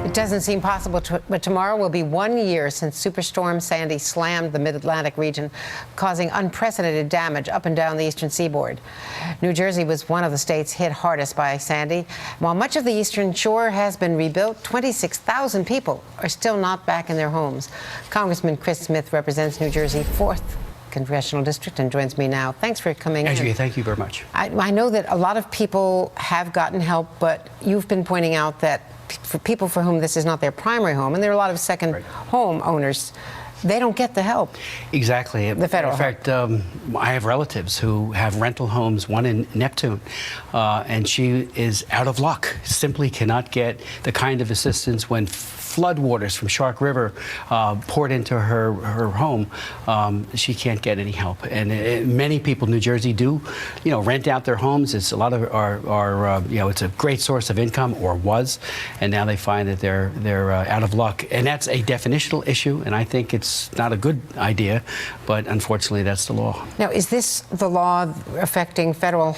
It doesn't seem possible, but tomorrow will be 1 year since Superstorm Sandy slammed the Mid-Atlantic region, causing unprecedented damage up and down the eastern seaboard. New Jersey was one of the states hit hardest by Sandy. While much of the eastern shore has been rebuilt, 26,000 people are still not back in their homes. Congressman Chris Smith represents New Jersey's 4th Congressional District and joins me now. Thanks for coming in. Andrea, thank you very much. I know that a lot of people have gotten help, but you've been pointing out that for people for whom this is not their primary home, and there are a lot of second home owners, they don't get the help. Exactly. The federal help. In fact, I have relatives who have rental homes, one in Neptune, and she is out of luck, simply cannot get the kind of assistance when floodwaters from Shark River poured into her home. She can't get any help, and many people in New Jersey do, rent out their homes. It's a lot of our it's a great source of income, or was, and now they find that they're out of luck, and that's a definitional issue, and I think it's not a good idea, but unfortunately that's the law. Now, is this the law affecting federal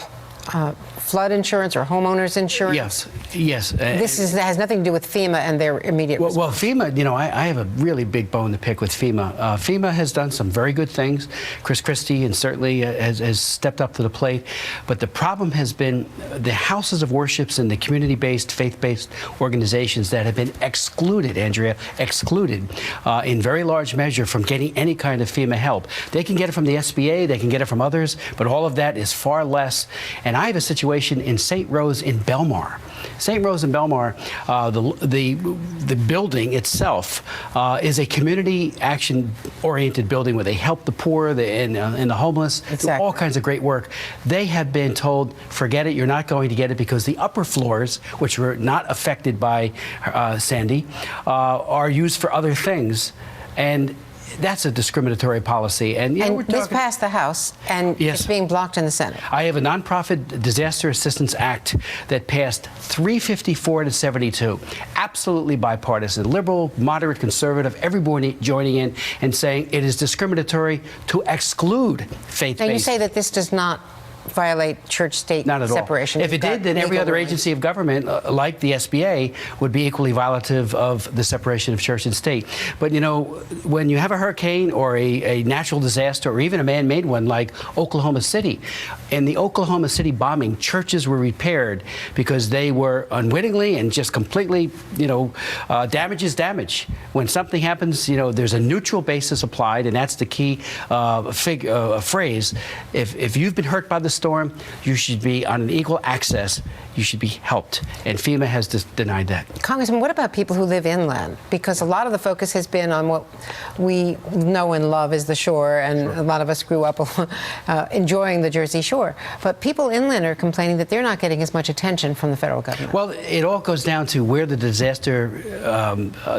flood insurance or homeowners insurance? Yes. This has nothing to do with FEMA and their immediate response. Well, FEMA, I have a really big bone to pick with FEMA. FEMA has done some very good things. Chris Christie and certainly has stepped up to the plate. But the problem has been the houses of worships and the community-based, faith-based organizations that have been excluded, Andrea, in very large measure from getting any kind of FEMA help. They can get it from the SBA, they can get it from others, but all of that is far less. And I have a situation in St. Rose in Belmar. St. Rose in Belmar, the building itself is a community action-oriented building where they help the poor and the homeless, do all kinds of great work. They have been told, forget it, you're not going to get it because the upper floors, which were not affected by Sandy, are used for other things. And that's a discriminatory policy. And this passed the House, and it's being blocked in the Senate. I have a nonprofit disaster assistance act that passed 354 to 72. Absolutely bipartisan, liberal, moderate, conservative, everybody joining in and saying it is discriminatory to exclude faith-based. And you say that this does not violate church-state separation. If it did, then every other agency of government, like the SBA, would be equally violative of the separation of church and state. But, when you have a hurricane or a natural disaster or even a man-made one like Oklahoma City, in the Oklahoma City bombing, churches were repaired because they were unwittingly and just completely, damage is damage. When something happens, there's a neutral basis applied, and that's the key phrase. If you've been hurt by the storm, you should be on an equal access. You should be helped, and FEMA has denied that. Congressman, what about people who live inland? Because a lot of the focus has been on what we know and love as the shore, and a lot of us grew up enjoying the Jersey Shore. But people inland are complaining that they're not getting as much attention from the federal government. Well, it all goes down to where the disaster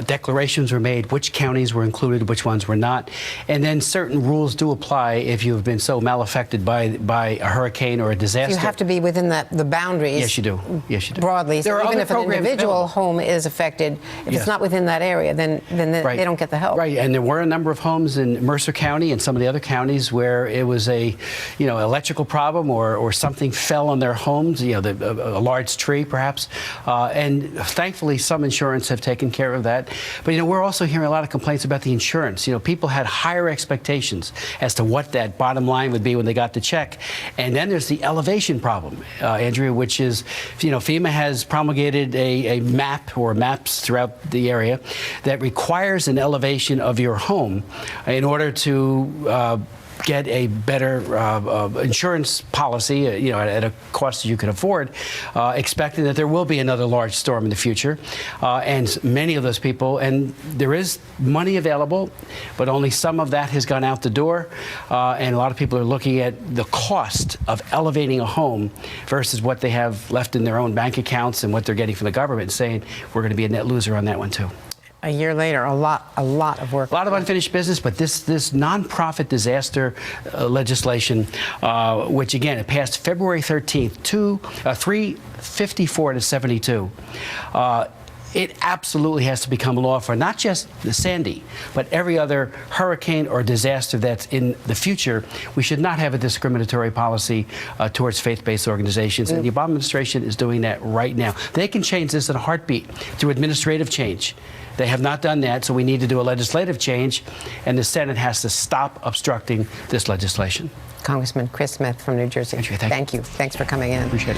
declarations were made, which counties were included, which ones were not, and then certain rules do apply if you have been so malaffected by a hurricane or a disaster. You have to be within the boundaries. Yes, you do. Yes, you do. Broadly, so even if an individual home is affected, if it's not within that area, then they don't get the help. Right, and there were a number of homes in Mercer County and some of the other counties where it was a, electrical problem or something fell on their homes, a large tree perhaps, and thankfully some insurance have taken care of that. But we're also hearing a lot of complaints about the insurance. People had higher expectations as to what that bottom line would be when they got the check, and then there's the elevation problem, Andrea, which is, FEMA has promulgated a map or maps throughout the area that requires an elevation of your home in order to get a better insurance policy, at a cost that you can afford, expecting that there will be another large storm in the future. And many of those people, and there is money available, but only some of that has gone out the door. And a lot of people are looking at the cost of elevating a home versus what they have left in their own bank accounts and what they're getting from the government, saying we're going to be a net loser on that one too. A year later, a lot of work. A lot of unfinished business, but this nonprofit disaster legislation, which again, it passed February 13th, 354 to 72. it absolutely has to become law for not just the Sandy, but every other hurricane or disaster that's in the future. We should not have a discriminatory policy towards faith-based organizations. And the Obama administration is doing that right now. They can change this in a heartbeat through administrative change. They have not done that, so we need to do a legislative change, and the Senate has to stop obstructing this legislation. Congressman Chris Smith from New Jersey. Andrea, thank you. Thanks for coming in. Appreciate it.